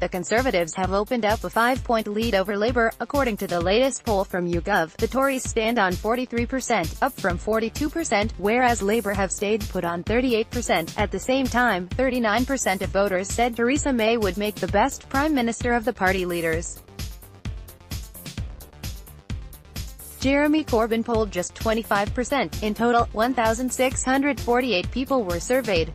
The Conservatives have opened up a 5-point lead over Labour, according to the latest poll from YouGov. The Tories stand on 43%, up from 42%, whereas Labour have stayed put on 38%. At the same time, 39% of voters said Theresa May would make the best Prime Minister of the party leaders. Jeremy Corbyn polled just 25%. In total, 1,648 people were surveyed.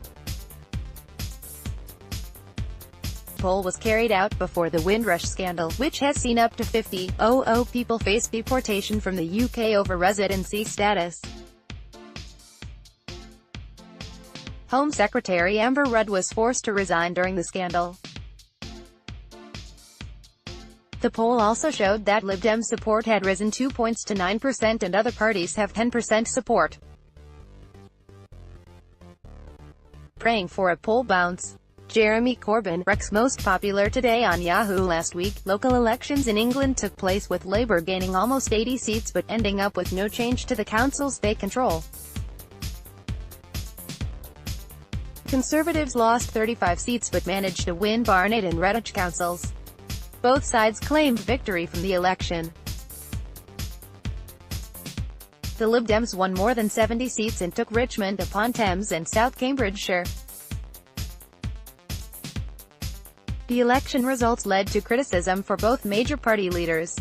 The poll was carried out before the Windrush scandal, which has seen up to 50,000 people face deportation from the UK over residency status. Home Secretary Amber Rudd was forced to resign during the scandal. The poll also showed that Lib Dem support had risen 2 points to 9% and other parties have 10% support. Praying for a poll bounce. Jeremy Corbyn, Rex most popular today on Yahoo. Last week, local elections in England took place with Labour gaining almost 80 seats but ending up with no change to the councils they control. Conservatives lost 35 seats but managed to win Barnet and Redditch councils. Both sides claimed victory from the election. The Lib Dems won more than 70 seats and took Richmond upon Thames and South Cambridgeshire. The election results led to criticism for both major party leaders.